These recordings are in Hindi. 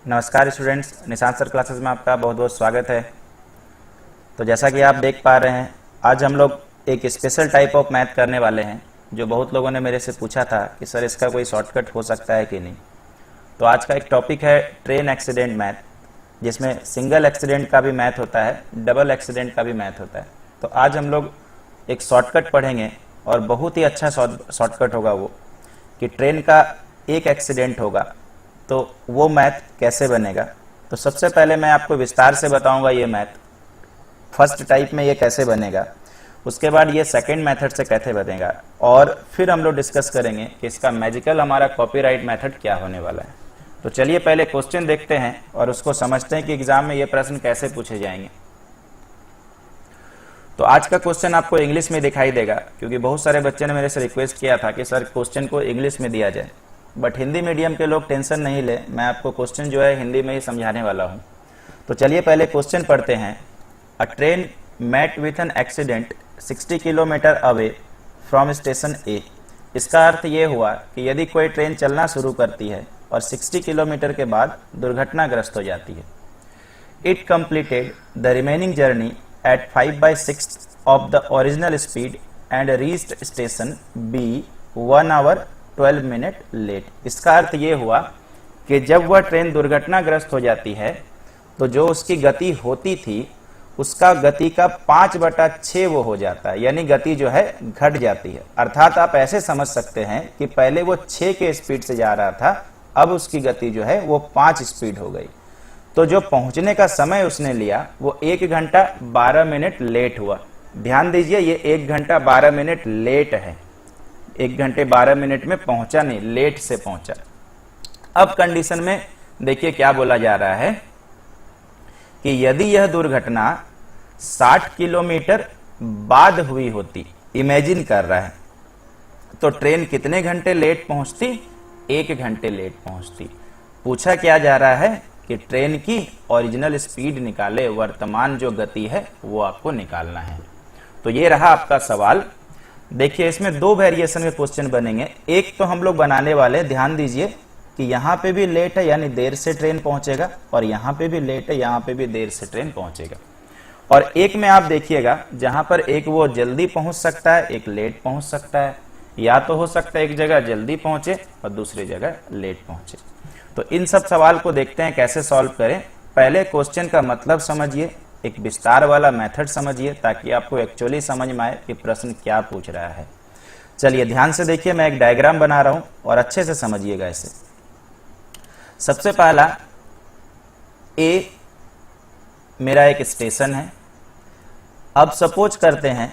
नमस्कार स्टूडेंट्स, निशांत सर क्लासेस में आपका बहुत बहुत स्वागत है। तो जैसा कि आप देख पा रहे हैं, आज हम लोग एक स्पेशल टाइप ऑफ मैथ करने वाले हैं जो बहुत लोगों ने मेरे से पूछा था कि सर इसका कोई शॉर्टकट हो सकता है कि नहीं। तो आज का एक टॉपिक है ट्रेन एक्सीडेंट मैथ, जिसमें सिंगल एक्सीडेंट का भी मैथ होता है, डबल एक्सीडेंट का भी मैथ होता है। तो आज हम लोग एक शॉर्टकट पढ़ेंगे और बहुत ही अच्छा शॉर्टकट होगा वो, कि ट्रेन का एक एक्सीडेंट होगा तो वो मैथ कैसे बनेगा। तो सबसे पहले मैं आपको विस्तार से बताऊंगा ये मैथ, फर्स्ट टाइप में ये कैसे बनेगा, उसके बाद ये सेकंड मेथड से कैसे बनेगा, और फिर हम लोग डिस्कस करेंगे कि इसका मैजिकल हमारा कॉपीराइट मेथड क्या होने वाला है। तो चलिए पहले क्वेश्चन देखते हैं और उसको समझते हैं कि एग्जाम में ये प्रश्न कैसे पूछे जाएंगे। तो आज का क्वेश्चन आपको इंग्लिश में दिखाई देगा, क्योंकि बहुत सारे बच्चे ने मेरे से रिक्वेस्ट किया था कि सर क्वेश्चन को इंग्लिश में दिया जाए, बट हिंदी मीडियम के लोग टेंशन नहीं ले, मैं आपको क्वेश्चन जो है हिंदी में ही समझाने वाला हूं। तो चलिए पहले क्वेश्चन पढ़ते हैं। A train met with an accident 60 kilometre away from station A. इसका अर्थ ये हुआ कि यदि कोई ट्रेन चलना शुरू करती है और 60 किलोमीटर के बाद दुर्घटनाग्रस्त हो जाती है। It completed the remaining journey at 5/6 of the original speed and reached station B 1 hour 12 minute late. इसका अर्थ ये हुआ कि जब वह ट्रेन दुर्घटनाग्रस्त हो जाती है तो जो उसकी गति होती थी उसका गति का 5/6 वो हो जाता है, यानी गति जो है घट जाती है। अर्थात आप ऐसे समझ सकते हैं कि पहले वो 6 के स्पीड से जा रहा था, अब उसकी गति जो है वो 5 स्पीड हो गई। तो जो पहुंचने का समय उसने लिया वो 1 घंटा 12 मिनट लेट हुआ। ध्यान दीजिए, ये 1 घंटा 12 मिनट लेट है, 1 घंटे 12 मिनट में पहुंचा नहीं, लेट से पहुंचा। अब कंडीशन में देखिए क्या बोला जा रहा है कि यदि यह दुर्घटना 60 किलोमीटर बाद हुई होती, इमेजिन कर रहा है, तो ट्रेन कितने घंटे लेट पहुंचती? 1 घंटे लेट पहुंचती। पूछा क्या जा रहा है कि ट्रेन की ओरिजिनल स्पीड निकाले, वर्तमान जो गति है वो आपको निकालना है। तो ये रहा आपका सवाल। देखिए इसमें 2 वेरिएशन में क्वेश्चन बनेंगे। एक तो हम लोग बनाने वाले, ध्यान दीजिए कि यहां पे भी लेट है यानी देर से ट्रेन पहुंचेगा, और यहां पे भी लेट है, यहां पे भी देर से ट्रेन पहुंचेगा। और एक में आप देखिएगा जहां पर एक वो जल्दी पहुंच सकता है, एक लेट पहुंच सकता है, या तो हो सकता है एक जगह जल्दी पहुंचे और दूसरी जगह लेट पहुंचे। तो इन सब सवाल को देखते हैं कैसे सॉल्व करें। पहले क्वेश्चन का मतलब समझिए, एक विस्तार वाला मेथड समझिए, ताकि आपको एक्चुअली समझ में आए कि प्रश्न क्या पूछ रहा है। चलिए ध्यान से देखिए, मैं एक डायग्राम बना रहा हूं और अच्छे से समझिएगा इसे। सबसे पहला, ए मेरा एक स्टेशन है। अब सपोज करते हैं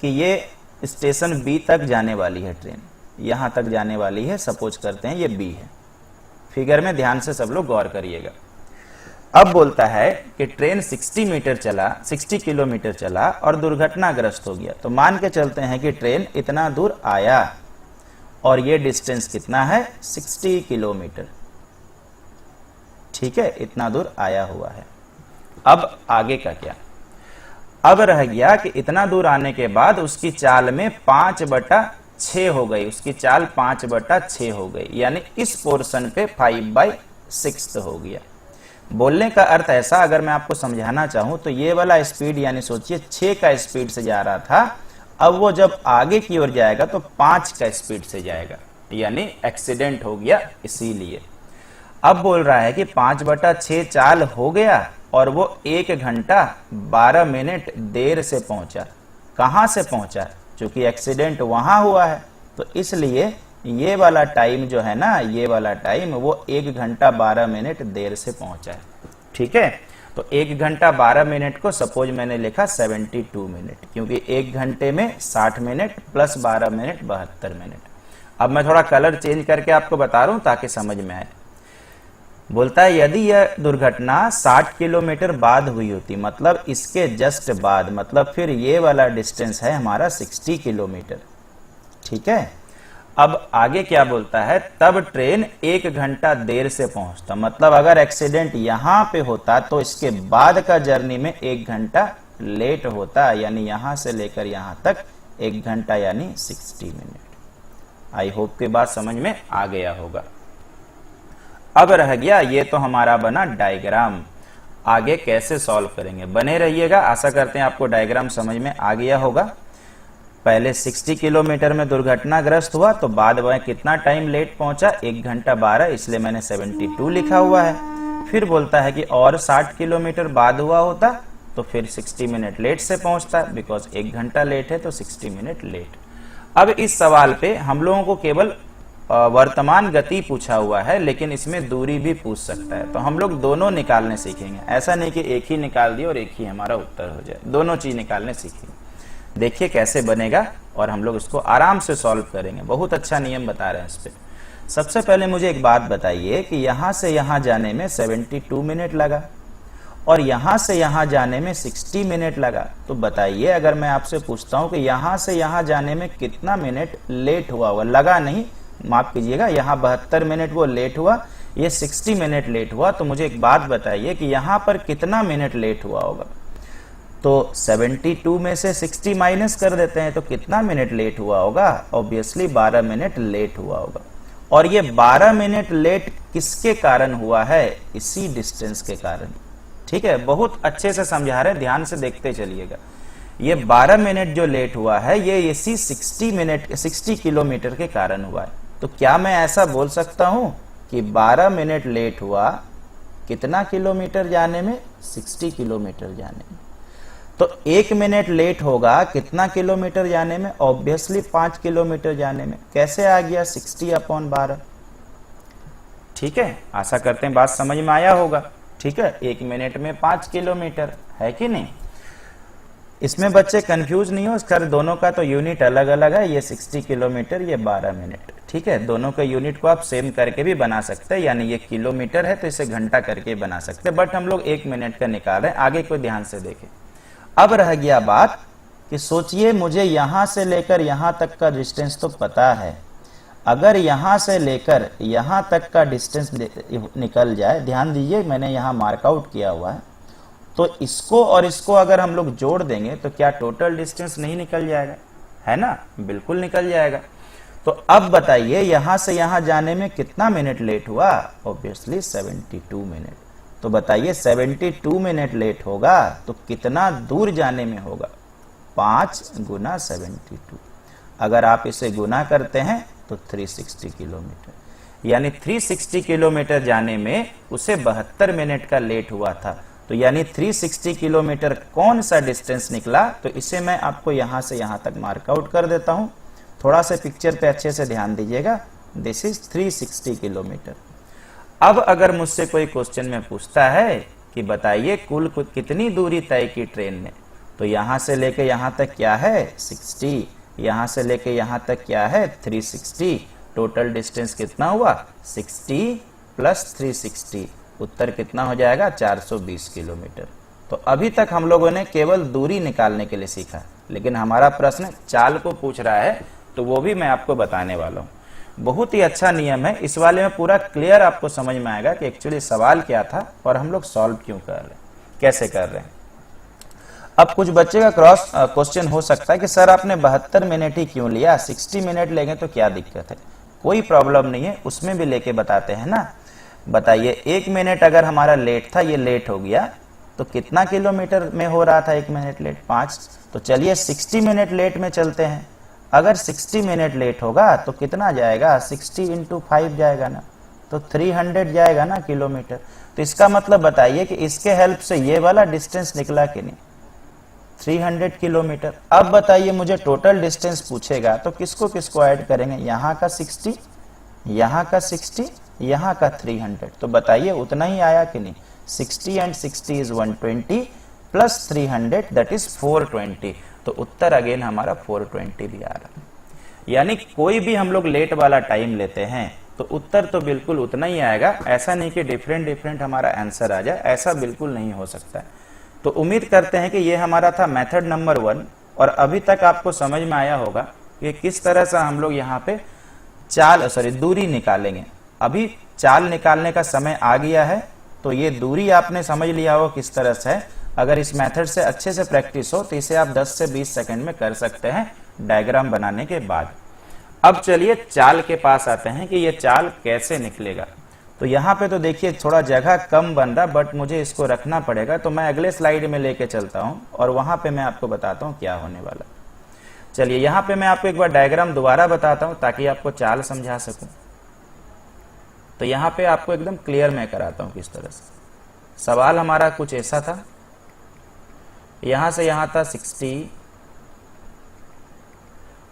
कि ये स्टेशन बी तक जाने वाली है, ट्रेन यहां तक जाने वाली है, सपोज करते हैं ये बी है। फिगर में ध्यान से सब लोग गौर करिएगा। अब बोलता है कि ट्रेन 60 किलोमीटर चला और दुर्घटनाग्रस्त हो गया। तो मान के चलते हैं कि ट्रेन इतना दूर आया और ये डिस्टेंस कितना है? 60 किलोमीटर। ठीक है, इतना दूर आया हुआ है। अब आगे का क्या? अब रह गया कि इतना दूर आने के बाद उसकी चाल में 5/6 हो गई, उसकी चाल 5/6 हो गई, यानी इस पोर्शन पे 5/6 हो गया। बोलने का अर्थ ऐसा, अगर मैं आपको समझाना चाहूं तो ये वाला स्पीड, यानी सोचिए 6 का स्पीड से जा रहा था, अब वो जब आगे की ओर जाएगा तो 5 का स्पीड से जाएगा, यानी एक्सीडेंट हो गया। इसीलिए अब बोल रहा है कि 5/6 चाल हो गया और वो 1 घंटा 12 मिनट देर से पहुंचा। कहां से पहुंचा? क्योंकि एक्सीडेंट वहां हुआ है, तो इसलिए ये वाला टाइम जो है ना, ये वाला टाइम वो 1 घंटा 12 मिनट देर से पहुंचा है। ठीक है, तो 1 घंटा 12 मिनट को सपोज मैंने लिखा 72 मिनट, क्योंकि 1 घंटे में 60 मिनट प्लस 12 मिनट 72 मिनट। अब मैं थोड़ा कलर चेंज करके आपको बता रहा हूं ताकि समझ में आए। बोलता है यदि यह दुर्घटना 60 किलोमीटर बाद हुई होती, मतलब इसके जस्ट बाद, मतलब फिर ये वाला डिस्टेंस है हमारा 60 किलोमीटर। ठीक है, अब आगे क्या बोलता है? तब ट्रेन 1 घंटा देर से पहुंचता, मतलब अगर एक्सीडेंट यहां पे होता तो इसके बाद का जर्नी में 1 घंटा लेट होता, यानी यहां से लेकर यहां तक 1 घंटा यानी 60 मिनट। आई होप के बात समझ में आ गया होगा। अब रह गया ये तो हमारा बना डायग्राम, आगे कैसे सॉल्व करेंगे। बने रहिएगा, आशा करते हैं आपको डायग्राम समझ में आ गया होगा। पहले 60 किलोमीटर में दुर्घटनाग्रस्त हुआ तो बाद में कितना टाइम लेट पहुंचा, 1 घंटा 12, इसलिए मैंने 72 लिखा हुआ है। फिर बोलता है कि और 60 किलोमीटर बाद हुआ होता तो फिर 60 मिनट लेट से पहुंचता, बिकॉज 1 घंटा लेट है तो 60 मिनट लेट। अब इस सवाल पे हम लोगों को केवल वर्तमान गति पूछा हुआ है, लेकिन इसमें दूरी भी पूछ सकता है, तो हम लोग दोनों निकालने सीखेंगे। ऐसा नहीं कि एक ही निकाल दिया और एक ही हमारा उत्तर हो जाए, दोनों चीज निकालने सीखेंगे। देखिए कैसे बनेगा और हम लोग इसको आराम से सॉल्व करेंगे। बहुत अच्छा नियम बता रहे हैं इस पे। सबसे पहले मुझे एक बात बताइए कि यहां से यहां जाने में 72 मिनट लगा और यहां से यहां जाने में 60 मिनट लगा, तो बताइए अगर मैं आपसे पूछता हूं कि यहां से यहां जाने में कितना मिनट लेट हुआ होगा, लगा नहीं, माफ कीजिएगा, यहां 72 मिनट वो लेट हुआ, ये 60 मिनट लेट हुआ, तो मुझे एक बात बताइए कि यहां पर कितना मिनट लेट हुआ होगा। तो 72 में से 60 माइनस कर देते हैं तो कितना मिनट लेट हुआ होगा, ऑब्वियसली 12 मिनट लेट हुआ होगा। और ये 12 मिनट लेट किसके कारण हुआ है, इसी डिस्टेंस के कारण। ठीक है, बहुत अच्छे से समझा रहे, ध्यान से देखते चलिएगा। ये 12 मिनट जो लेट हुआ है ये इसी 60 किलोमीटर के कारण हुआ है। तो क्या मैं ऐसा बोल सकता हूं कि 12 मिनट लेट हुआ कितना किलोमीटर जाने में, 60 किलोमीटर जाने में। तो 1 मिनट लेट होगा कितना किलोमीटर जाने में, ऑब्वियसली 5 किलोमीटर जाने में। कैसे आ गया 60/12। ठीक है, आशा करते हैं बात समझ में आया होगा। ठीक है, 1 मिनट में 5 किलोमीटर है कि नहीं। इसमें बच्चे कंफ्यूज नहीं हो, सर दोनों का तो यूनिट अलग अलग है, ये 60 किलोमीटर, ये 12 मिनट। ठीक है, दोनों के यूनिट को आप सेम करके भी बना सकते हैं, यानी ये किलोमीटर है तो इसे घंटा करके बना सकते हैं, बट हम लोग 1 मिनट का निकाल रहे हैं। आगे को ध्यान से देखें। अब रह गया बात कि सोचिए मुझे यहां से लेकर यहां तक का डिस्टेंस तो पता है, अगर यहां से लेकर यहां तक का डिस्टेंस निकल जाए, ध्यान दीजिए मैंने यहां मार्कआउट किया हुआ है, तो इसको और इसको अगर हम लोग जोड़ देंगे तो क्या टोटल डिस्टेंस नहीं निकल जाएगा, है ना, बिल्कुल निकल जाएगा। तो अब बताइए यहां से यहां जाने में कितना मिनट लेट हुआ, ऑब्वियसली 72 मिनट। तो बताइए 72 मिनट लेट होगा तो कितना दूर जाने में होगा, 5 गुना 72। अगर आप इसे गुना करते हैं तो 360 किलोमीटर, यानी 360 किलोमीटर जाने में उसे 72 मिनट का लेट हुआ था। तो यानी 360 किलोमीटर कौन सा डिस्टेंस निकला, तो इसे मैं आपको यहां से यहां तक मार्कआउट कर देता हूं। थोड़ा सा पिक्चर पे अच्छे से ध्यान दीजिएगा, दिस इज 360 किलोमीटर। अब अगर मुझसे कोई क्वेश्चन में पूछता है कि बताइए कुल कितनी दूरी तय की ट्रेन ने, तो यहां से लेके यहां तक क्या है 60, यहां से लेके यहां तक क्या है 360, टोटल डिस्टेंस कितना हुआ 60 प्लस 360, उत्तर कितना हो जाएगा 420 किलोमीटर। तो अभी तक हम लोगों ने केवल दूरी निकालने के लिए सीखा, लेकिन हमारा प्रश्न चाल को पूछ रहा है, तो वो भी मैं आपको बताने वाला हूं। बहुत ही अच्छा नियम है, इस वाले में पूरा क्लियर आपको समझ में आएगा कि एक्चुअली सवाल क्या था और हम लोग सॉल्व क्यों कर रहे हैं, कैसे कर रहे हैं। अब कुछ बच्चे का क्रॉस क्वेश्चन हो सकता है कि सर आपने 72 मिनट ही क्यों लिया, 60 मिनट लेंगे तो क्या दिक्कत है। कोई प्रॉब्लम नहीं है, उसमें भी लेके बताते हैं ना। बताइए 1 मिनट अगर हमारा लेट था, ये लेट हो गया, तो कितना किलोमीटर में हो रहा था 1 मिनट लेट, 5। तो चलिए 60 मिनट लेट में चलते हैं। अगर 60 मिनट लेट होगा तो कितना जाएगा, 60 × 5 जाएगा ना, तो 300 जाएगा ना किलोमीटर। तो इसका मतलब बताइए कि इसके हेल्प से ये वाला डिस्टेंस निकला कि नहीं, 300 किलोमीटर। अब बताइए मुझे टोटल डिस्टेंस पूछेगा तो किसको किसको ऐड करेंगे, यहाँ का 60, यहाँ का 60, यहाँ का 300। तो बताइए उतना ही आया कि नहीं, 60 and 60 is 120 plus 300 that is 420। तो उत्तर अगेन हमारा 420 भी आ रहा है। यानी कोई भी हम लोग लेट वाला टाइम लेते हैं तो उत्तर तो बिल्कुल उतना ही आएगा, ऐसा नहीं कि डिफरेंट हमारा आंसर आ जाए, ऐसा बिल्कुल नहीं हो सकता है। तो उम्मीद करते हैं कि ये हमारा था मेथड नंबर 1, और अभी तक आपको समझ में आया होगा कि किस तरह से हम लोग यहाँ पे दूरी निकालेंगे। अभी चाल निकालने का समय आ गया है, तो ये दूरी आपने समझ लिया हो किस तरह से है। अगर इस मेथड से अच्छे से प्रैक्टिस हो तो इसे आप 10 से 20 सेकंड में कर सकते हैं डायग्राम बनाने के बाद। अब चलिए चाल के पास आते हैं कि ये चाल कैसे निकलेगा। तो यहाँ पे तो देखिए थोड़ा जगह कम बन रहा, बट मुझे इसको रखना पड़ेगा, तो मैं अगले स्लाइड में लेके चलता हूँ और वहां पे मैं आपको बताता हूँ क्या होने वाला। चलिए यहाँ पे मैं आपको एक बार डायग्राम दोबारा बताता हूँ ताकि आपको चाल समझा सकूं। तो यहाँ पे आपको एकदम क्लियर मैं कराता हूँ किस तरह से। सवाल हमारा कुछ ऐसा था, यहां से यहां था 60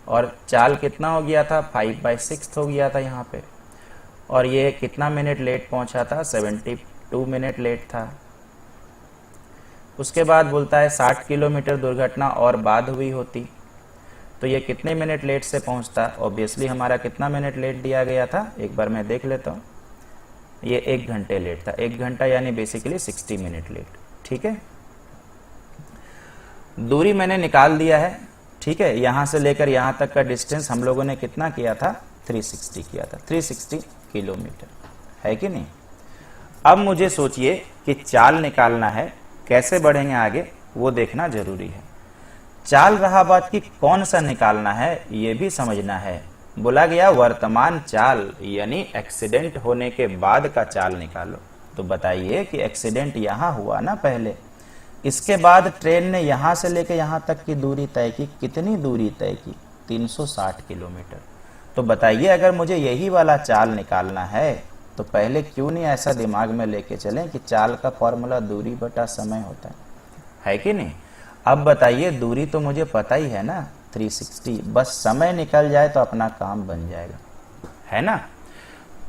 और चाल कितना हो गया था, 5/6 हो गया था यहाँ पे, और ये कितना मिनट लेट पहुंचा था, 72 मिनट लेट था। उसके बाद बोलता है 60 किलोमीटर दुर्घटना और बाद हुई होती, तो ये कितने मिनट लेट से पहुंचता। ऑब्वियसली हमारा कितना मिनट लेट दिया गया था, एक बार मैं देख लेता हूँ, ये 1 घंटे लेट था। 1 घंटा यानी बेसिकली 60 मिनट लेट। ठीक है, दूरी मैंने निकाल दिया है। ठीक है, यहां से लेकर यहां तक का डिस्टेंस हम लोगों ने कितना किया था, 360 किया था, 360 किलोमीटर, है कि नहीं। अब मुझे सोचिए कि चाल निकालना है, कैसे बढ़ेंगे आगे वो देखना जरूरी है। चाल रहा बात कि कौन सा निकालना है ये भी समझना है। बोला गया वर्तमान चाल यानी एक्सीडेंट होने के बाद का चाल निकालो। तो बताइए कि एक्सीडेंट यहां हुआ ना पहले, इसके बाद ट्रेन ने यहां से लेकर यहां तक की दूरी तय की। कितनी दूरी तय की, 360 किलोमीटर। तो बताइए अगर मुझे यही वाला चाल निकालना है तो पहले क्यों नहीं ऐसा दिमाग में लेके चलें कि चाल का फॉर्मूला दूरी बटा समय होता है कि नहीं। अब बताइए दूरी तो मुझे पता ही है ना, 360, बस समय निकल जाए तो अपना काम बन जाएगा, है ना।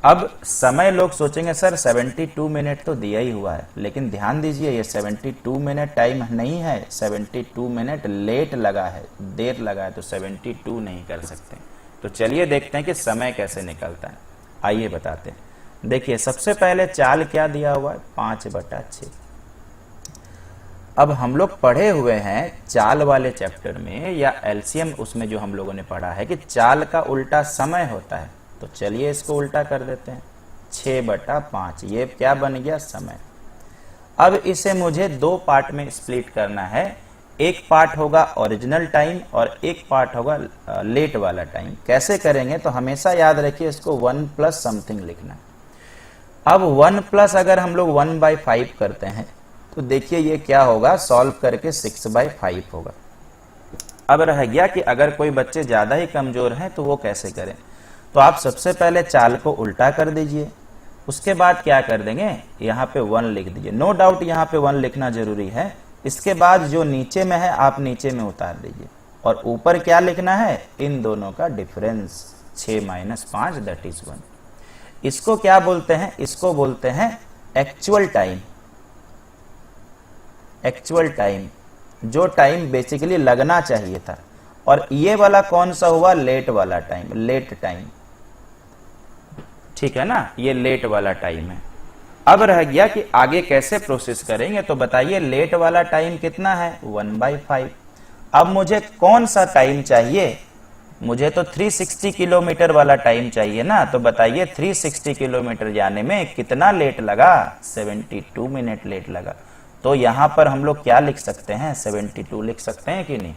अब समय लोग सोचेंगे सर 72 मिनट तो दिया ही हुआ है, लेकिन ध्यान दीजिए ये 72 मिनट टाइम नहीं है, 72 मिनट लेट लगा है, देर लगा है, तो 72 नहीं कर सकते। तो चलिए देखते हैं कि समय कैसे निकलता है, आइए बताते हैं। देखिए सबसे पहले चाल क्या दिया हुआ है, 5/6। अब हम लोग पढ़े हुए हैं चाल वाले चैप्टर में या एलसीएम उसमें जो हम लोगों ने पढ़ा है कि चाल का उल्टा समय होता है। तो चलिए इसको उल्टा कर देते हैं, 6/5, ये क्या बन गया, समय। अब इसे मुझे 2 पार्ट में स्प्लिट करना है, एक पार्ट होगा ओरिजिनल टाइम और एक पार्ट होगा लेट वाला टाइम। कैसे करेंगे तो हमेशा याद रखिए इसको 1 प्लस समथिंग लिखना। अब 1 प्लस अगर हम लोग 1/5 करते हैं तो देखिए ये क्या होगा, सॉल्व करके 6/5 होगा। अब रह गया कि अगर कोई बच्चे ज्यादा ही कमजोर हैं तो वो कैसे करें। तो आप सबसे पहले चाल को उल्टा कर दीजिए, उसके बाद क्या कर देंगे, यहाँ पे 1 लिख दीजिए। नो डाउट यहाँ पे 1 लिखना जरूरी है। इसके बाद जो नीचे में है आप नीचे में उतार दीजिए और ऊपर क्या लिखना है, इन दोनों का डिफरेंस, 6 - 5 दैट इज 1। इसको क्या बोलते हैं, इसको बोलते हैं एक्चुअल टाइम। एक्चुअल टाइम, जो टाइम बेसिकली लगना चाहिए था। और ये वाला कौन सा हुआ, लेट वाला टाइम, लेट टाइम, ठीक है ना, ये लेट वाला टाइम है। अब रह गया कि आगे कैसे प्रोसेस करेंगे। तो बताइए लेट वाला टाइम कितना है, 1/5। अब मुझे कौन सा टाइम चाहिए, मुझे तो 360 किलोमीटर वाला टाइम चाहिए ना। तो बताइए 360 किलोमीटर जाने में कितना लेट लगा, 72 मिनट लेट लगा। तो यहां पर हम लोग क्या लिख सकते हैं, 72 लिख सकते हैं कि नहीं।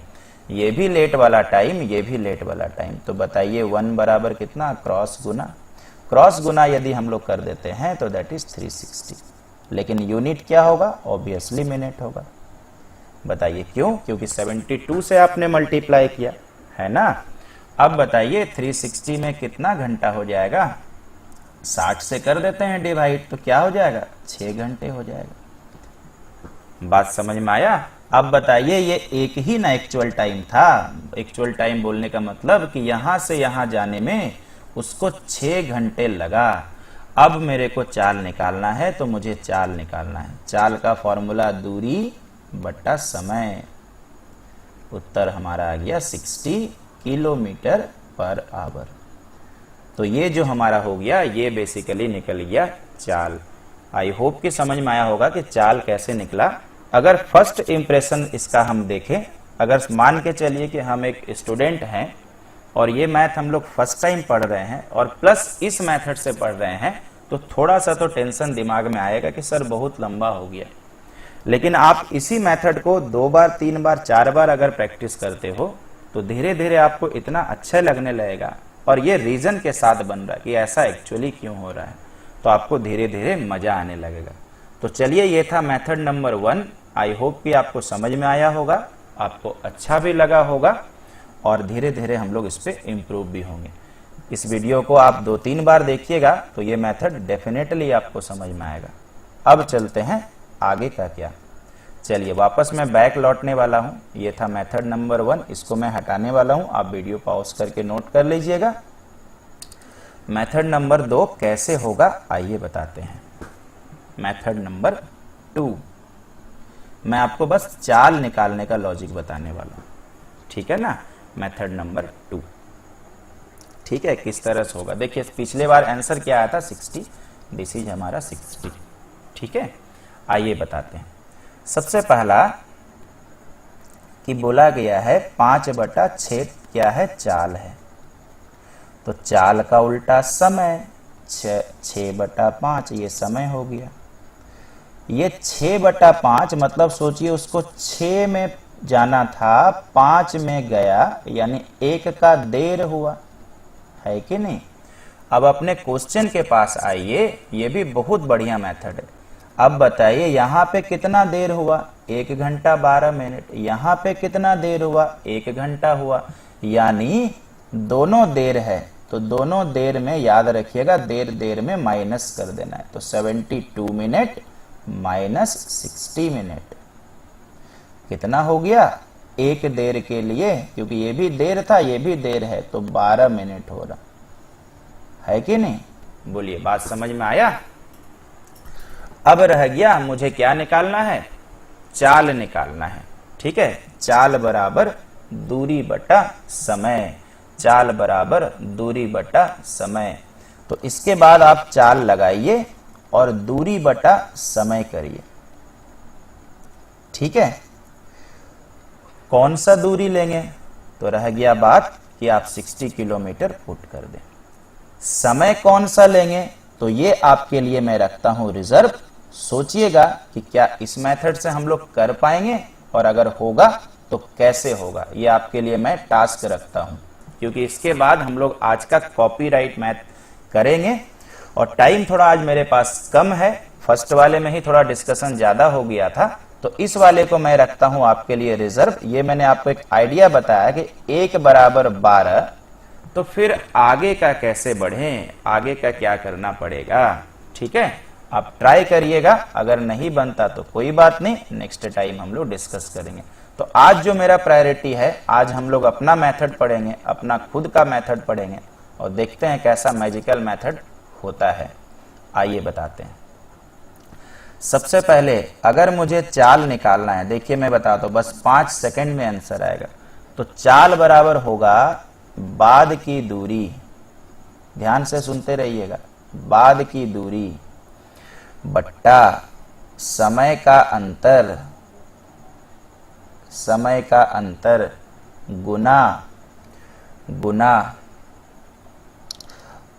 ये भी लेट वाला टाइम, ये भी लेट वाला टाइम। तो बताइए 1 बराबर कितना, क्रॉस गुना। क्रॉस गुना यदि हम लोग कर देते हैं तो दैट इज 360। लेकिन यूनिट क्या होगा, ऑब्वियसली मिनट होगा। बताइए क्यों, क्योंकि 72 से आपने मल्टीप्लाई किया है ना। अब बताइए 360 में कितना घंटा हो जाएगा, 60 से कर देते हैं डिवाइड, तो क्या हो जाएगा, 6 घंटे हो जाएगा। बात समझ में आया। अब बताइए ये एक ही ना एक्चुअल टाइम था। एक्चुअल टाइम बोलने का मतलब कि यहां से यहां जाने में उसको 6 घंटे लगा। अब मेरे को चाल निकालना है, तो मुझे चाल निकालना है। चाल का फॉर्मूला दूरी बटा समय। उत्तर हमारा आ गया 60 किलोमीटर पर आवर। तो ये जो हमारा हो गया, ये बेसिकली निकल गया चाल। आई होप कि समझ में आया होगा कि चाल कैसे निकला। अगर फर्स्ट इंप्रेशन इसका हम देखें, अगर मान के चलिए कि हम एक स्टूडेंट हैं और ये मैथ हम लोग फर्स्ट टाइम पढ़ रहे हैं और प्लस इस मेथड से पढ़ रहे हैं, तो थोड़ा सा तो टेंशन दिमाग में आएगा कि सर बहुत लंबा हो गया। लेकिन आप इसी मेथड को 2 बार 3 बार 4 बार अगर प्रैक्टिस करते हो तो धीरे धीरे आपको इतना अच्छा लगने लगेगा और ये रीजन के साथ बन रहा है कि ऐसा एक्चुअली क्यों हो रहा है। तो आपको धीरे धीरे मजा आने लगेगा। तो चलिए, ये था मेथड नंबर 1। आई होप कि आपको समझ में आया होगा, आपको अच्छा भी लगा होगा और धीरे धीरे हम लोग इस पे इम्प्रूव भी होंगे। इस वीडियो को आप 2-3 बार देखिएगा तो ये मेथड डेफिनेटली आपको समझ में आएगा। अब चलते हैं आगे का क्या। चलिए, वापस मैं बैक लौटने वाला हूं। ये था मेथड नंबर 1, इसको मैं हटाने वाला हूं। आप वीडियो पॉज करके नोट कर लीजिएगा। मेथड नंबर 2 कैसे होगा आइए बताते हैं। मेथड नंबर 2, मैं आपको बस चाल निकालने का लॉजिक बताने वाला हूं, ठीक है ना। मेथड नंबर 2, ठीक है, किस तरह से होगा। देखिए, पिछले बार आंसर क्या आया था, 60। दिस इज हमारा 60, ठीक है। आइए बताते हैं। सबसे पहला कि बोला गया है 5/6 क्या है, चाल है। तो चाल का उल्टा समय, 6/5 ये समय हो गया। ये 6/5 मतलब सोचिए उसको 6 में जाना था, 5 में गया, यानी 1 का देर हुआ, है कि नहीं। अब अपने क्वेश्चन के पास आइए, ये भी बहुत बढ़िया मेथड है। अब बताइए यहां पे कितना देर हुआ, 1 घंटा 12 मिनट। यहां पे कितना देर हुआ, 1 घंटा हुआ, यानी दोनों देर है। तो दोनों देर में याद रखिएगा, देर में माइनस कर देना है। तो 72 मिनट माइनस 60 मिनट कितना हो गया, एक देर के लिए, क्योंकि ये भी देर था ये भी देर है, तो 12 मिनट हो रहा है कि नहीं। बोलिए, बात समझ में आया। अब रह गया मुझे क्या निकालना है, चाल निकालना है, ठीक है। चाल बराबर दूरी बटा समय, चाल बराबर दूरी बटा समय। तो इसके बाद आप चाल लगाइए और दूरी बटा समय करिए, ठीक है। कौन सा दूरी लेंगे, तो रह गया बात कि आप 60 किलोमीटर पुट कर दें। समय कौन सा लेंगे, तो ये आपके लिए मैं रखता हूं रिजर्व। सोचिएगा कि क्या इस मेथड से हम लोग कर पाएंगे, और अगर होगा तो कैसे होगा, ये आपके लिए मैं टास्क रखता हूं। क्योंकि इसके बाद हम लोग आज का कॉपीराइट मैथ करेंगे और टाइम थोड़ा आज मेरे पास कम है। फर्स्ट वाले में ही थोड़ा डिस्कशन ज्यादा हो गया था, तो इस वाले को मैं रखता हूं आपके लिए रिजर्व। ये मैंने आपको एक आइडिया बताया कि 1 बराबर 12, तो फिर आगे का कैसे बढ़ें, आगे का क्या करना पड़ेगा, ठीक है। आप ट्राई करिएगा, अगर नहीं बनता तो कोई बात नहीं, नेक्स्ट टाइम हम लोग डिस्कस करेंगे। तो आज जो मेरा प्रायोरिटी है, आज हम लोग अपना मेथड पढ़ेंगे, अपना खुद का मेथड पढ़ेंगे और देखते हैं कैसा मैजिकल मेथड होता है। आइए बताते हैं। सबसे पहले अगर मुझे चाल निकालना है, देखिए मैं बताता हूं, बस 5 सेकंड में आंसर आएगा। तो चाल बराबर होगा बाद की दूरी, ध्यान से सुनते रहिएगा, बाद की दूरी बट्टा समय का अंतर, समय का अंतर गुना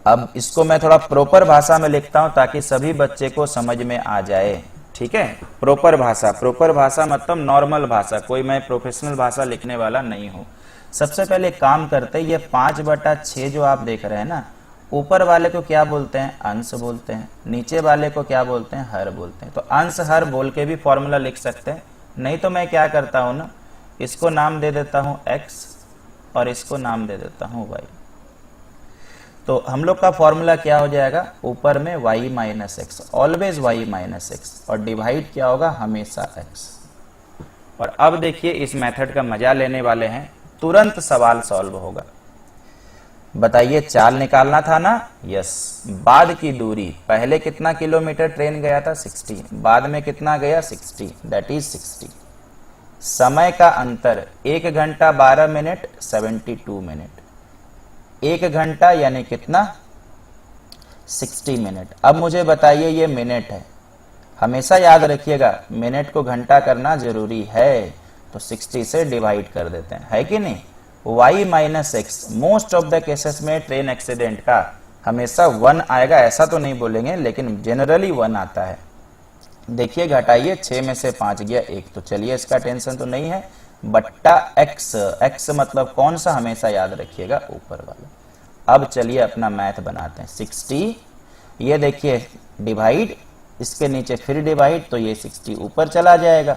अब इसको मैं थोड़ा प्रॉपर भाषा में लिखता हूं ताकि सभी बच्चे को समझ में आ जाए, ठीक है। प्रॉपर भाषा मतलब नॉर्मल भाषा, कोई मैं प्रोफेशनल भाषा लिखने वाला नहीं हूं। सबसे पहले काम करते हैं, ये 5/6 जो आप देख रहे हैं ना, ऊपर वाले को क्या बोलते हैं, अंश बोलते हैं, नीचे वाले को क्या बोलते हैं, हर बोलते हैं। तो अंश हर बोल के भी फॉर्मूला लिख सकते हैं। नहीं तो मैं क्या करता हूं ना, इसको नाम दे देता हूं x और इसको नाम दे देता हूं y। तो हम लोग का फॉर्मूला क्या हो जाएगा, ऊपर में y minus x, always y minus x, और डिवाइड क्या होगा, हमेशा x। और अब देखिए इस मेथड का मजा लेने वाले हैं, तुरंत सवाल सॉल्व होगा। बताइए, चाल निकालना था ना, यस। बाद की दूरी, पहले कितना किलोमीटर ट्रेन गया था, 60, बाद में कितना गया, 60, दैट इज 60। समय का अंतर 1 घंटा 12 मिनट 72 मिनट, 1 घंटा यानी कितना, 60 मिनट। अब मुझे बताइए ये मिनट है, हमेशा याद रखिएगा मिनट को घंटा करना जरूरी है, तो 60 से डिवाइड कर देते हैं, है कि नहीं। y minus x, most of the cases में ट्रेन एक्सीडेंट का हमेशा 1 आएगा, ऐसा तो नहीं बोलेंगे लेकिन जनरली 1 आता है। देखिए घटाइए, 6 में से 5 गया 1, तो चलिए इसका टेंशन तो नहीं है, बट्टा x, x मतलब कौन सा, हमेशा याद रखिएगा ऊपर वाला। अब चलिए अपना मैथ बनाते हैं। 60 ये देखिए डिवाइड, इसके नीचे फिर डिवाइड, तो ये 60 ऊपर चला जाएगा,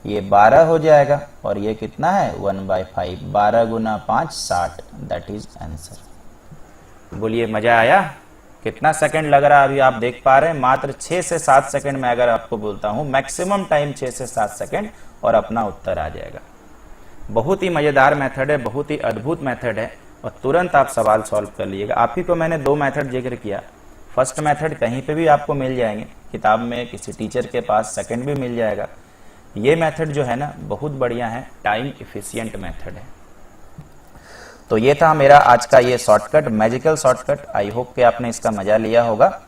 ये 12 हो जाएगा, और ये कितना है 1/5, 12 गुना 5 60, दैट इज आंसर। बोलिए मजा आया? कितना सेकंड लग रहा है अभी आप देख पा रहे हैं, मात्र 6 से 7 सेकंड में अगर आपको बोलता हूं, मैक्सिमम टाइम 6 से 7 सेकंड, और अपना उत्तर आ जाएगा। बहुत ही मजेदार मेथड है, बहुत ही अद्भुत मेथड है, और तुरंत आप सवाल सॉल्व कर लीजिएगा। आप ही को मैंने 2 मेथड जिक्र किया, फर्स्ट मेथड कहीं पे भी आपको मिल जाएंगे, किताब में किसी टीचर के पास, सेकंड भी मिल जाएगा। ये मेथड जो है ना बहुत बढ़िया है, टाइम इफिशियंट मेथड है। तो ये था मेरा आज का ये shortcut, magical shortcut. I hope कि आपने इसका मजा लिया होगा।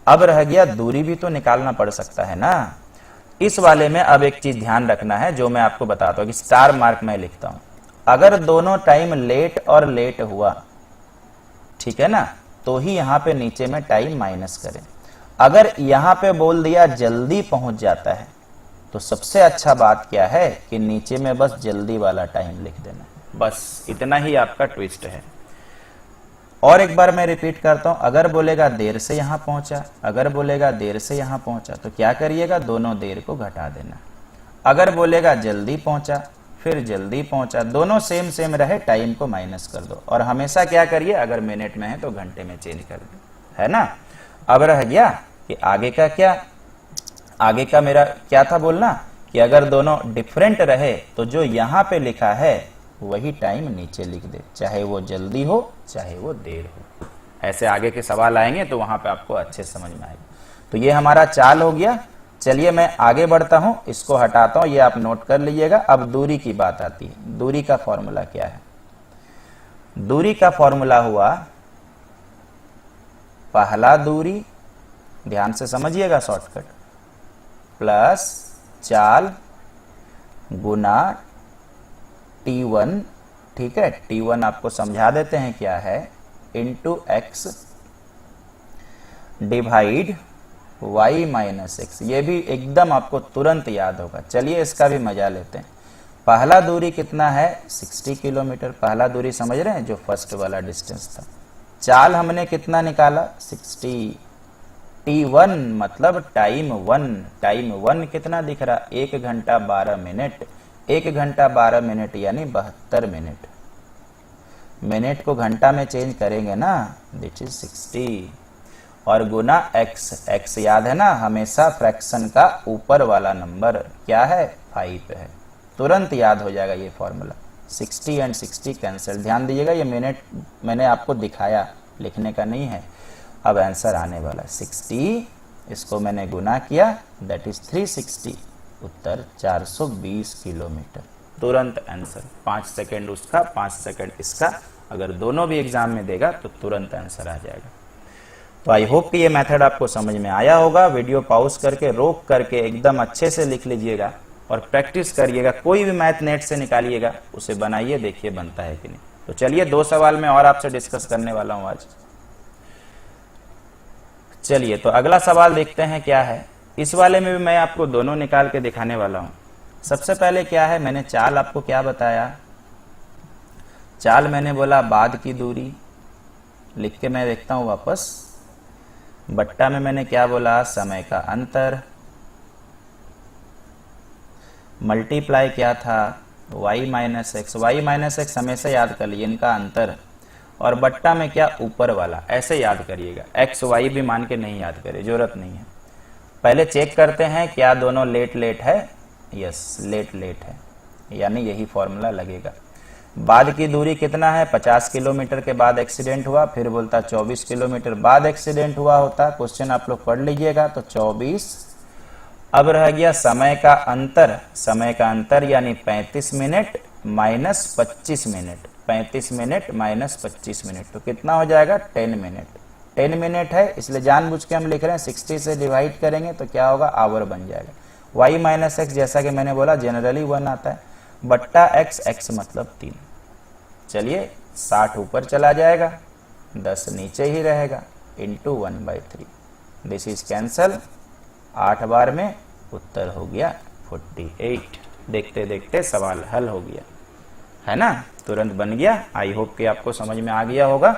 अब रह गया दूरी भी तो निकालना पड़ सकता है ना। इस वाले में अब एक चीज ध्यान रखना है जो मैं आपको बताता हूं कि स्टार मार्क में लिखता हूं, अगर दोनों टाइम लेट और लेट हुआ, ठीक है ना, तो ही यहां पे नीचे में टाइम माइनस करें। अगर यहां पे बोल दिया जल्दी पहुंच जाता है, तो सबसे अच्छा बात क्या है कि नीचे में बस जल्दी वाला टाइम लिख देना, बस इतना ही आपका ट्विस्ट है। और एक बार मैं रिपीट करता हूं, अगर बोलेगा देर से यहां पहुंचा, अगर बोलेगा देर से यहां पहुंचा, तो क्या करिएगा, दोनों देर को घटा देना। अगर बोलेगा जल्दी पहुंचा, फिर जल्दी पहुंचा, दोनों सेम सेम रहे, टाइम को माइनस कर दो। और हमेशा क्या करिए, अगर मिनट में है तो घंटे में चेंज कर दो, है ना। अब रह गया कि आगे का क्या, आगे का मेरा क्या था बोलना कि अगर दोनों डिफरेंट रहे तो जो यहां पे लिखा है वही टाइम नीचे लिख दे, चाहे वो जल्दी हो चाहे वो देर हो। ऐसे आगे के सवाल आएंगे तो वहां पे आपको अच्छे समझ में आएगा। तो ये हमारा चाल हो गया। चलिए मैं आगे बढ़ता हूं, इसको हटाता हूं, ये आप नोट कर लीजिएगा। अब दूरी की बात आती है। दूरी का फॉर्मूला क्या है? दूरी का फॉर्मूला हुआ पहला दूरी, ध्यान से समझिएगा शॉर्टकट, प्लस चाल गुना T1, ठीक है, T1 आपको समझा देते हैं क्या है, into x divide y minus x. ये भी एकदम आपको तुरंत याद होगा। चलिए इसका भी मजा लेते हैं। पहला दूरी कितना है, 60 किलोमीटर। पहला दूरी समझ रहे हैं, जो फर्स्ट वाला डिस्टेंस था। चाल हमने कितना निकाला, 60। T1 मतलब टाइम 1, टाइम 1 कितना दिख रहा, 1 घंटा 12 मिनट। 1 घंटा 12 मिनट यानी 72 मिनट। मिनट को घंटा में चेंज करेंगे ना, दिट इज 60। और गुना x, x याद है ना, हमेशा फ्रैक्शन का ऊपर वाला नंबर क्या है, 5 है। तुरंत याद हो जाएगा ये फॉर्मूला। 60 and 60 cancel. ध्यान दीजिएगा, ये मिनट मैंने आपको दिखाया, लिखने का नहीं है। अब आंसर आने वाला 60, इसको मैंने गुना किया, दैट इज 360, उत्तर 420 किलोमीटर। तुरंत आंसर, 5 सेकंड उसका 5 सेकंड इसका, अगर दोनों भी एग्जाम में देगा तो तुरंत आंसर आ जाएगा। तो आई होप कि ये मेथड आपको समझ में आया होगा। वीडियो पॉज करके, रोक करके एकदम अच्छे से लिख लीजिएगा और प्रैक्टिस करिएगा। कोई भी मैथ नेट से निकालिएगा, उसे बनाइए, देखिए बनता है कि नहीं। तो चलिए 2 सवाल में और आपसे डिस्कस करने वाला हूं आज। चलिए तो अगला सवाल देखते हैं क्या है। इस वाले में भी मैं आपको दोनों निकाल के दिखाने वाला हूं। सबसे पहले क्या है, मैंने चाल आपको क्या बताया, चाल मैंने बोला बाद की दूरी। लिख के मैं देखता हूं वापस। बट्टा में मैंने क्या बोला, समय का अंतर। मल्टीप्लाई क्या था, y minus X. Y minus X हमेशा याद कर लीजिए, इनका अंतर। और बट्टा में क्या, ऊपर वाला। ऐसे याद करिएगा, एक्स वाई भी मान के नहीं याद करिए, जरूरत नहीं है। पहले चेक करते हैं क्या दोनों लेट लेट है। यस, लेट लेट है, यानी यही फॉर्मूला लगेगा। बाद की दूरी कितना है, 50 किलोमीटर के बाद एक्सीडेंट हुआ। फिर बोलता 24 किलोमीटर बाद एक्सीडेंट हुआ होता। क्वेश्चन आप लोग पढ़ लीजिएगा, तो 24। अब रह गया समय का अंतर। समय का अंतर यानी 35 minute minus 25 minute. 35 minute minus 25 minute, तो कितना हो जाएगा, 10 मिनट। 10 मिनट है, इसलिए जानबूझ के हम लिख रहे हैं। 60 से डिवाइड करेंगे तो क्या होगा, आवर बन जाएगा। y माइनस एक्स जैसा कि मैंने बोला जनरली 1 आता है, बट्टा x, x मतलब 3। चलिए 60 ऊपर चला जाएगा, 10 नीचे ही रहेगा, इंटू 1/3। This is cancel. 8 बार में उत्तर हो गया 48। देखते देखते सवाल हल हो गया, है ना, तुरंत बन गया। आई होप कि आपको समझ में आ गया होगा।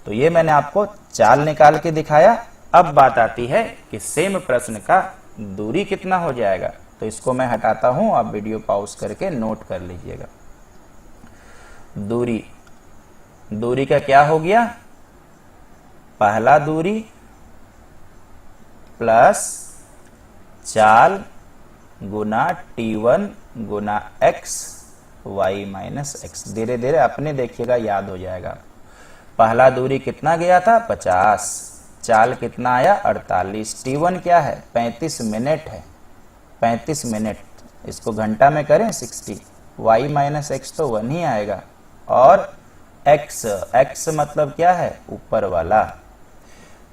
तो ये मैंने आपको चाल निकाल के दिखाया। अब बात आती है कि सेम प्रश्न का दूरी कितना हो जाएगा। तो इसको मैं हटाता हूं, आप वीडियो पॉज करके नोट कर लीजिएगा। दूरी का क्या हो गया, पहला दूरी प्लस चाल गुना T1 गुना x y माइनस एक्स। धीरे धीरे अपने देखिएगा, याद हो जाएगा। पहला दूरी कितना गया था 50, चाल कितना आया 48, T1 क्या है 35 मिनट है, 35 मिनट, इसको घंटा में करें 60, y माइनस एक्स तो 1 ही आएगा, और x मतलब क्या है ऊपर वाला।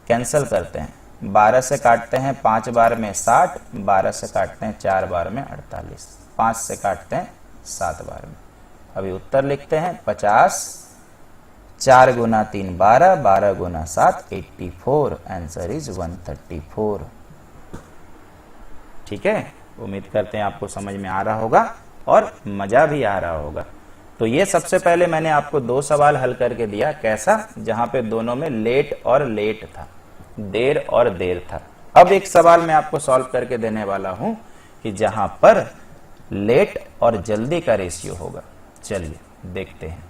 कैंसिल करते हैं, 12 से काटते हैं 5 बार में 60, 12 से काटते हैं 4 बार में 48, 5 से काटते हैं 7 बार में। अभी उत्तर लिखते हैं 50, 4 गुना 3 12, 12 गुना 7 84, आंसर इज 134। ठीक है, उम्मीद करते हैं आपको समझ में आ रहा होगा और मजा भी आ रहा होगा। तो ये सबसे पहले मैंने आपको 2 सवाल हल करके दिया, कैसा, जहां पे दोनों में लेट और लेट था, देर और देर था। अब एक सवाल मैं आपको सॉल्व करके देने वाला हूं कि जहां पर लेट और जल्दी का रेशियो होगा। चलिए देखते हैं।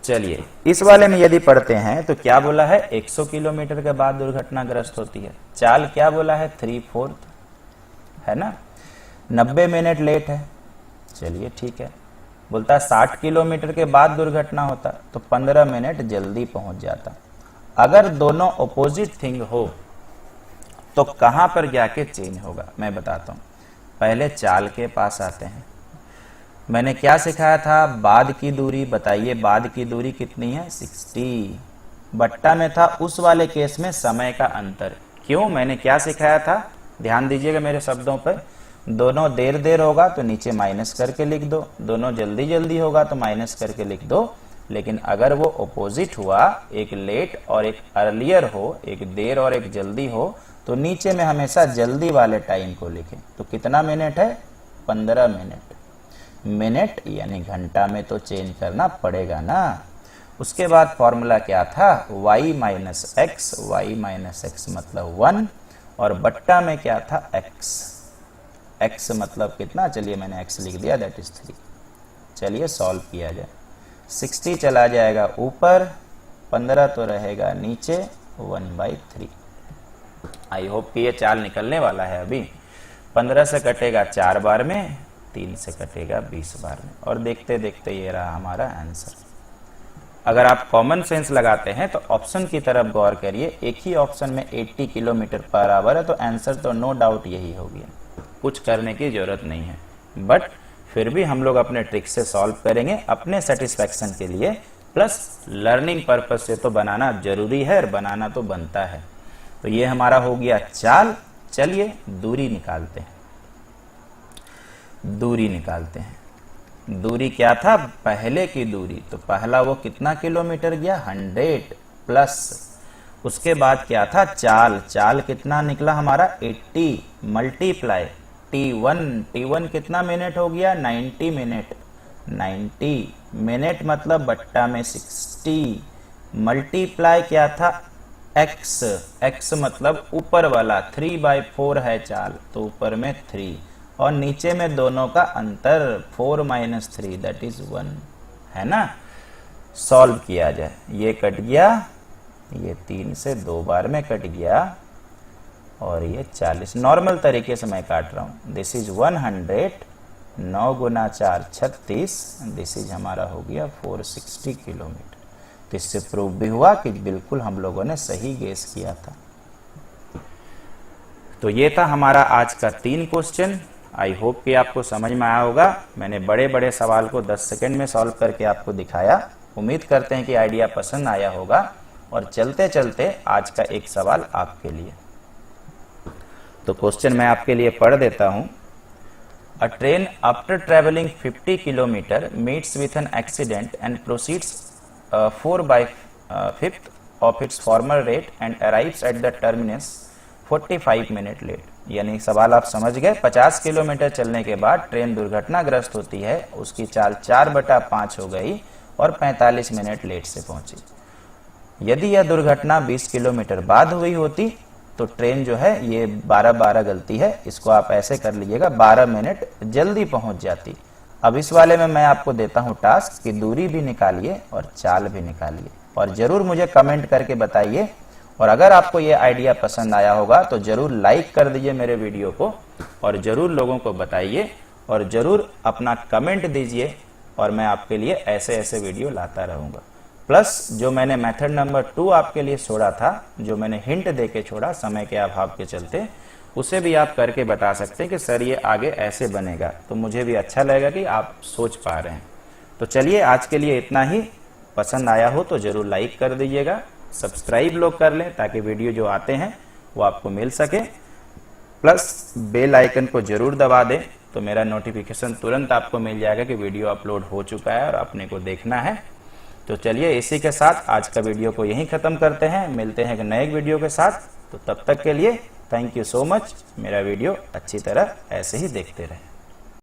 चलिए इस वाले में यदि पढ़ते हैं तो क्या बोला है 100 किलोमीटर के बाद दुर्घटनाग्रस्त होती है। चाल क्या बोला है 3/4 है ना, 90 मिनट लेट है। चलिए ठीक है, बोलता है 60 किलोमीटर के बाद दुर्घटना होता तो 15 मिनट जल्दी पहुंच जाता। अगर दोनों ऑपोजिट थिंग हो तो कहां पर जाके चेंज होगा, मैं बताता हूं। पहले चाल के पास आते हैं। मैंने क्या सिखाया था, बाद की दूरी, बताइए बाद की दूरी कितनी है 60। बट्टा में था उस वाले केस में समय का अंतर। क्यों, मैंने क्या सिखाया था, ध्यान दीजिएगा मेरे शब्दों पर। दोनों देर देर होगा तो नीचे माइनस करके लिख दो, दोनों जल्दी जल्दी होगा तो माइनस करके लिख दो। लेकिन अगर वो ऑपोजिट हुआ, एक लेट और एक अर्लियर हो, एक देर और एक जल्दी हो, तो नीचे में हमेशा जल्दी वाले टाइम को लिखें। तो कितना मिनट है 15 मिनट। मिनट यानी घंटा में तो चेंज करना पड़ेगा ना। उसके बाद फॉर्मूला क्या था, y minus X, Y minus X मतलब 1, और बट्टा में क्या था x मतलब कितना, चलिए मैंने x लिख दिया, दैट इज 3। चलिए सॉल्व किया जाए। 60 चला जाएगा ऊपर, 15 तो रहेगा नीचे, 1/3। आई होप कि ये चाल निकलने वाला है। अभी 15 से कटेगा 4 बार में, 3 से कटेगा 20 बार में, और देखते देखते ये रहा हमारा आंसर। अगर आप कॉमन सेंस लगाते हैं तो ऑप्शन की तरफ गौर करिए। एक ही ऑप्शन में 80 किलोमीटर पर आवर है, तो आंसर तो नो डाउट यही हो गया, कुछ करने की जरूरत नहीं है। बट फिर भी हम लोग अपने ट्रिक से सॉल्व करेंगे अपने सेटिस्फैक्शन के लिए, प्लस लर्निंग पर्पज से तो बनाना जरूरी है और बनाना तो बनता है। तो ये हमारा हो गया चाल। चलिए दूरी निकालते हैं। दूरी निकालते हैं। दूरी क्या था, पहले की दूरी, तो पहला वो कितना किलोमीटर गया 100 प्लस, उसके बाद क्या था चाल, चाल कितना निकला हमारा 80 मल्टीप्लाई T1 कितना मिनट हो गया 90 मिनट, 90 मिनट मतलब बट्टा में 60 मल्टीप्लाई क्या था x मतलब ऊपर वाला 3/4 है चाल, तो ऊपर में 3, और नीचे में दोनों का अंतर 4 - 3 दैट इज 1 है ना। सॉल्व किया जाए, ये कट गया, ये 3 से 2 बार में कट गया, और ये 40। नॉर्मल तरीके से मैं काट रहा हूं। This is 100, 9 Guna 4 36, this is हमारा हो गया 460 किलोमीटर। तो इससे प्रूव भी हुआ कि बिल्कुल हम लोगों ने सही गेस किया था। तो ये था हमारा आज का 3 क्वेश्चन। आई होप कि आपको समझ में आया होगा। मैंने बड़े बड़े सवाल को 10 सेकंड में सॉल्व करके आपको दिखाया। उम्मीद करते हैं कि आइडिया पसंद आया होगा। और चलते चलते आज का एक सवाल आपके लिए। तो क्वेश्चन मैं आपके लिए पढ़ देता हूं। A train after travelling 50 kilometre meets with an accident and proceeds 4/5 of its former rate and arrives at the terminus 45 minute late. यानी सवाल आप समझ गए। 50 किलोमीटर चलने के बाद ट्रेन दुर्घटनाग्रस्त होती है, उसकी चाल 4/5 हो गई और 45 मिनट लेट से पहुंची। यदि यह दुर्घटना 20 किलोमीटर बाद हुई होती तो ट्रेन जो है ये 12-12 गलती है, इसको आप ऐसे कर लीजिएगा, 12 मिनट जल्दी पहुंच जाती। अब इस वाले में मैं आपको देता हूं टास्क कि दूरी भी निकालिए और चाल भी निकालिए और जरूर मुझे कमेंट करके बताइए। और अगर आपको ये आइडिया पसंद आया होगा तो जरूर लाइक कर दीजिए मेरे वीडियो को और जरूर लोगों को बताइए और जरूर अपना कमेंट दीजिए और मैं आपके लिए ऐसे ऐसे वीडियो लाता रहूंगा। प्लस जो मैंने मेथड नंबर 2 आपके लिए छोड़ा था, जो मैंने हिंट देके छोड़ा समय के अभाव के चलते, उसे भी आप करके बता सकते हैं कि सर ये आगे ऐसे बनेगा, तो मुझे भी अच्छा लगेगा कि आप सोच पा रहे हैं। तो चलिए आज के लिए इतना ही। पसंद आया हो तो जरूर लाइक कर दीजिएगा, सब्सक्राइब लोग कर लें ताकि वीडियो जो आते हैं वो आपको मिल सके, प्लस बेल आइकन को जरूर दबा दें तो मेरा नोटिफिकेशन तुरंत आपको मिल जाएगा कि वीडियो अपलोड हो चुका है और अपने को देखना है। तो चलिए इसी के साथ आज का वीडियो को यहीं खत्म करते हैं, मिलते हैं एक नए वीडियो के साथ। तो तब तक के लिए थैंक यू सो मच। मेरा वीडियो अच्छी तरह ऐसे ही देखते रहें।